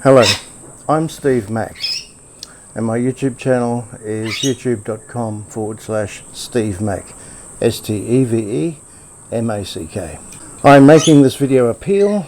Hello, I'm Steve Mack and my YouTube channel is youtube.com/Steve Mack, STEVEMACK. I'm making this video appeal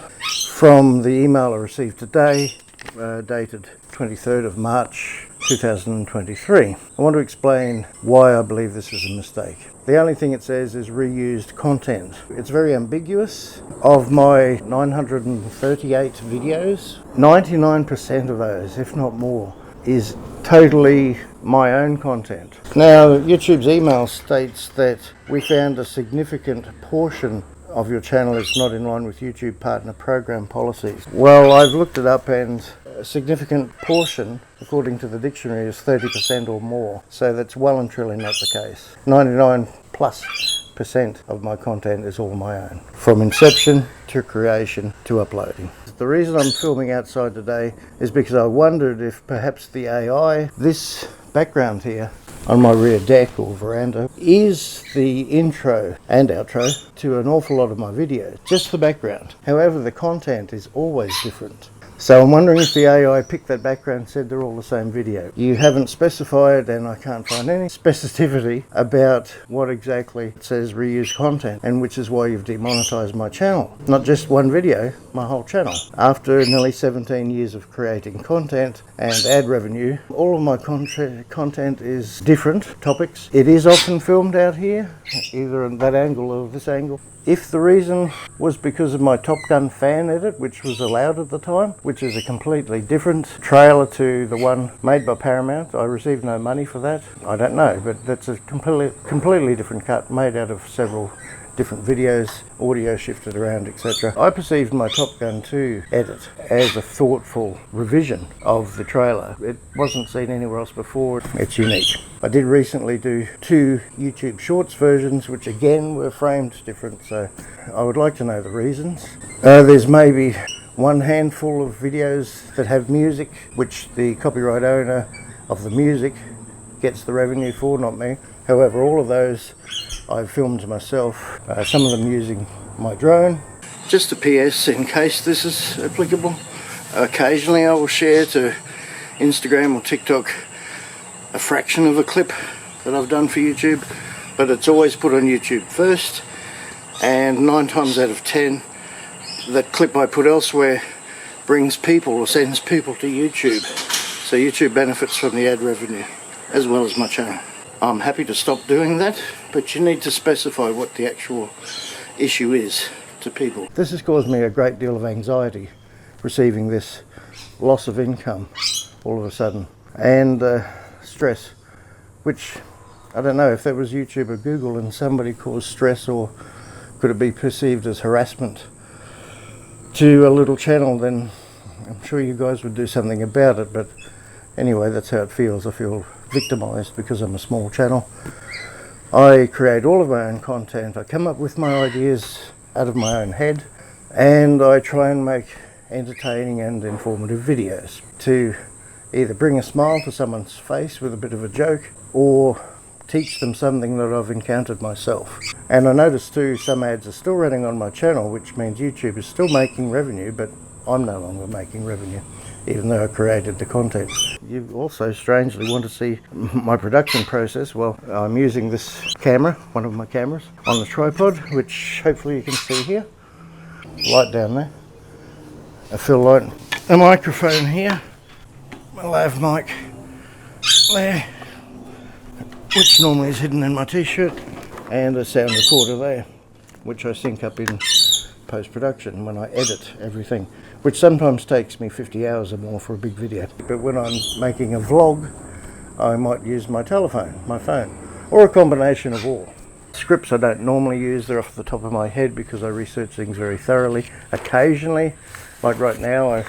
from the email I received today, dated 23rd of March 2023. I want to explain why I believe this is a mistake. The only thing it says is reused content. It's very ambiguous. Of my 938 videos, 99% of those, if not more, is totally my own content. Now, YouTube's email states that we found a significant portion of your channel is not in line with YouTube partner program policies. Well, I've looked it up and a significant portion, according to the dictionary, is 30% or more. So that's well and truly not the case. 99+% of my content is all my own, from inception to creation to uploading. The reason I'm filming outside today is because I wondered if perhaps the AI, this background here on my rear deck or veranda, is the intro and outro to an awful lot of my videos, just the background. However, the content is always different. So I'm wondering if the AI picked that background and said they're all the same video. You haven't specified, and I can't find any specificity about what exactly it says reuse content, and which is why you've demonetized my channel. Not just one video, my whole channel. After nearly 17 years of creating content and ad revenue, all of my content is different topics. It is often filmed out here, either in that angle or this angle. If the reason was because of my Top Gun fan edit, which was allowed at the time, which is a completely different trailer to the one made by Paramount, I received no money for that. I don't know, but that's a completely different cut made out of several different videos, audio shifted around, etc. I perceived my Top Gun 2 edit as a thoughtful revision of the trailer. It wasn't seen anywhere else before. It's unique. I did recently do 2 YouTube Shorts versions, which again were framed different, so I would like to know the reasons. There's maybe one handful of videos that have music, which the copyright owner of the music gets the revenue for, not me. However, all of those I've filmed myself, some of them using my drone. Just a PS in case this is applicable. Occasionally I will share to Instagram or TikTok a fraction of a clip that I've done for YouTube, but it's always put on YouTube first, and 9 times out of 10 that clip I put elsewhere brings people or sends people to YouTube. So YouTube benefits from the ad revenue as well as my channel. I'm happy to stop doing that, but you need to specify what the actual issue is to people. This has caused me a great deal of anxiety, receiving this loss of income all of a sudden, and stress, which I don't know if that was YouTube or Google and somebody caused stress, or could it be perceived as harassment to a little channel, then I'm sure you guys would do something about it. But anyway, that's how it feels. I feel victimized because I'm a small channel. I create all of my own content. I come up with my ideas out of my own head, and I try and make entertaining and informative videos to either bring a smile to someone's face with a bit of a joke, or teach them something that I've encountered myself. And I noticed too, some ads are still running on my channel, which means YouTube is still making revenue, but I'm no longer making revenue, even though I created the content. You also strangely want to see my production process. Well, I'm using this camera, one of my cameras, on the tripod, which hopefully you can see here. Light down there, a fill light, a microphone here, a lav mic there, which normally is hidden in my t-shirt, and a sound recorder there, which I sync up in post-production when I edit everything, which sometimes takes me 50 hours or more for a big video. But when I'm making a vlog, I might use my telephone, my phone, or a combination of all. Scripts I don't normally use, they're off the top of my head because I research things very thoroughly. Occasionally, like right now, I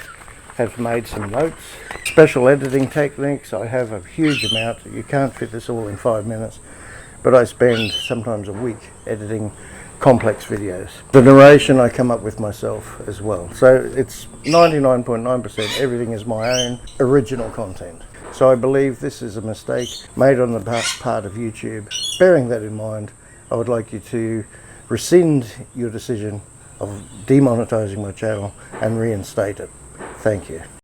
have made some notes. Special editing techniques, I have a huge amount. You can't fit this all in 5 minutes, but I spend sometimes a week editing complex videos. The narration I come up with myself as well. So it's 99.9% everything is my own original content. So I believe this is a mistake made on the part of YouTube. Bearing that in mind, I would like you to rescind your decision of demonetizing my channel and reinstate it. Thank you.